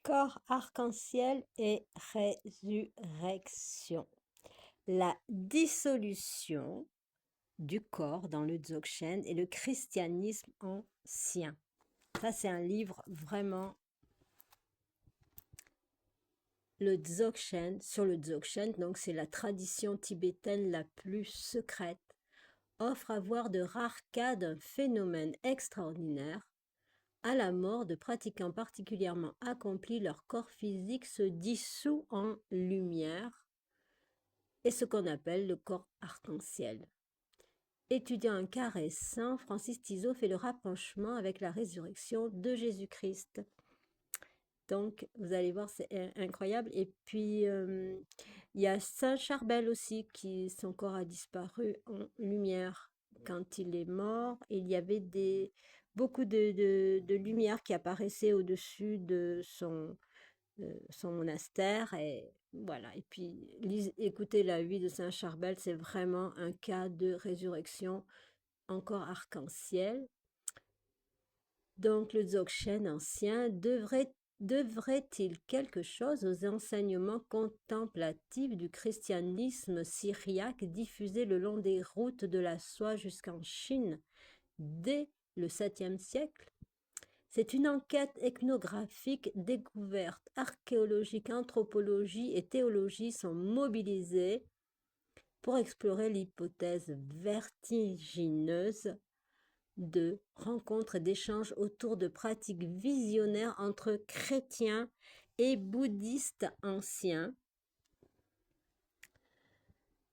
Corps arc-en-ciel et résurrection. La dissolution du corps dans le Dzogchen et le christianisme ancien. Ça, c'est un livre vraiment. Le Dzogchen, sur le Dzogchen, donc c'est la tradition tibétaine la plus secrète, offre à voir de rares cas d'un phénomène extraordinaire. À la mort de pratiquants particulièrement accomplis, leur corps physique se dissout en lumière et ce qu'on appelle le corps arc-en-ciel. Étudiant un cas récent, Francis Tizot fait le rapprochement avec la résurrection de Jésus-Christ. Donc, vous allez voir, c'est incroyable. Et puis, il y a Saint Charbel aussi, son corps a disparu en lumière. Quand il est mort, il y avait beaucoup de lumière qui apparaissait au-dessus de son monastère. Et voilà. Et puis, écoutez la vie de Saint Charbel, c'est vraiment un cas de résurrection encore arc-en-ciel. Donc, le Dzogchen ancien devrait-il quelque chose aux enseignements contemplatifs du christianisme syriaque diffusé le long des routes de la soie jusqu'en Chine dès le 7e siècle? C'est une enquête ethnographique, découverte archéologique, anthropologie et théologie sont mobilisées pour explorer l'hypothèse vertigineuse de rencontres et d'échanges autour de pratiques visionnaires entre chrétiens et bouddhistes anciens,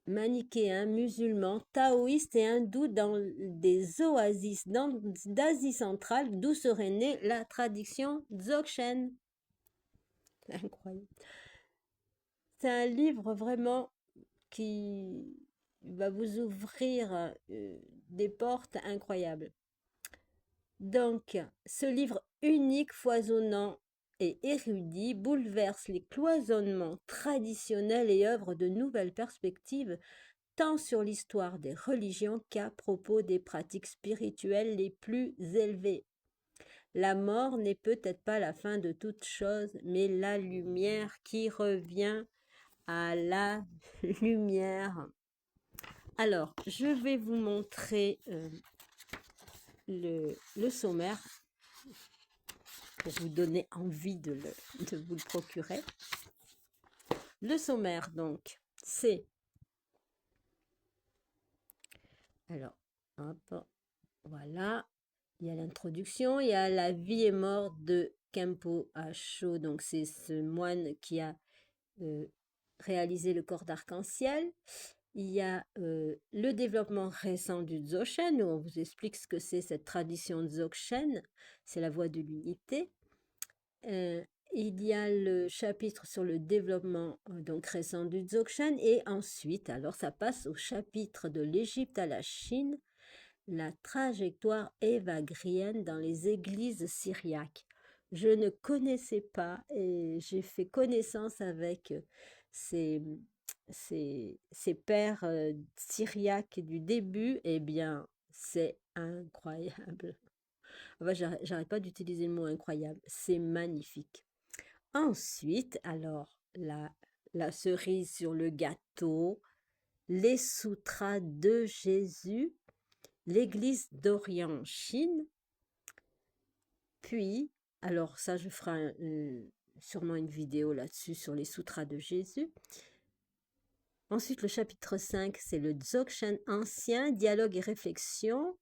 manichéens, musulmans, taoïstes et hindous dans des oasis d'Asie centrale, d'où serait née la tradition Dzogchen. C'est incroyable. C'est un livre vraiment qui va vous ouvrir des portes incroyables. Donc, ce livre unique, foisonnant et érudit bouleverse les cloisonnements traditionnels et œuvre de nouvelles perspectives, tant sur l'histoire des religions qu'à propos des pratiques spirituelles les plus élevées. La mort n'est peut-être pas la fin de toute chose, mais la lumière qui revient à la lumière. Alors, je vais vous montrer le sommaire pour vous donner envie de vous le procurer. Le sommaire, donc, c'est... Alors, hop, voilà. Il y a l'introduction, il y a la vie et mort de Khenpo Asho. Donc, c'est ce moine qui a réalisé le corps d'arc-en-ciel. Il y a le développement récent du Dzogchen, où on vous explique ce que c'est cette tradition Dzogchen. C'est la voie de l'unité. Il y a le chapitre sur le développement donc récent du Dzogchen et ensuite, alors ça passe au chapitre de l'Égypte à la Chine, la trajectoire évagrienne dans les églises syriaques. Je ne connaissais pas et j'ai fait connaissance avec ces pères syriaques du début. Eh bien, c'est incroyable. Enfin, j'arrête pas d'utiliser le mot incroyable. C'est magnifique. Ensuite, alors, la cerise sur le gâteau, les sutras de Jésus, l'église d'Orient en Chine. Puis, alors ça, je ferai sûrement une vidéo là-dessus sur les sutras de Jésus. Ensuite, le chapitre 5, c'est le Dzogchen ancien, dialogue et réflexion.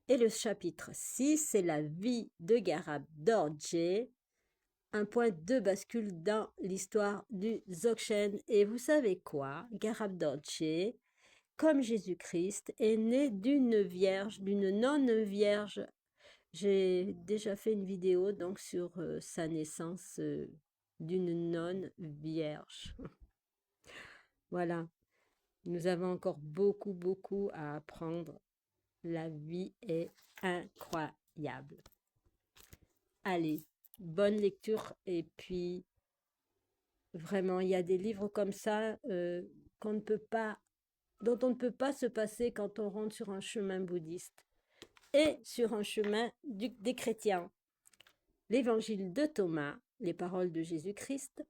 Et le chapitre 6, c'est la vie de Garab Dorje, un point de bascule dans l'histoire du Dzogchen. Et vous savez quoi? Garab Dorje, comme Jésus-Christ, est né d'une vierge, d'une nonne-vierge. J'ai déjà fait une vidéo donc sur sa naissance d'une nonne vierge. Voilà, nous avons encore beaucoup, beaucoup à apprendre. La vie est incroyable. Allez, bonne lecture et puis vraiment, il y a des livres comme ça qu'on ne peut pas, dont on ne peut pas se passer quand on rentre sur un chemin bouddhiste et sur un chemin des chrétiens. L'évangile de Thomas, les paroles de Jésus-Christ,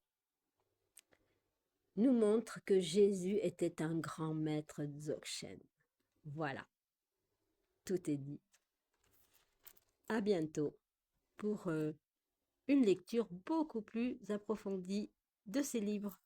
nous montrent que Jésus était un grand maître dzogchen. Voilà, tout est dit. À bientôt pour une lecture beaucoup plus approfondie de ces livres.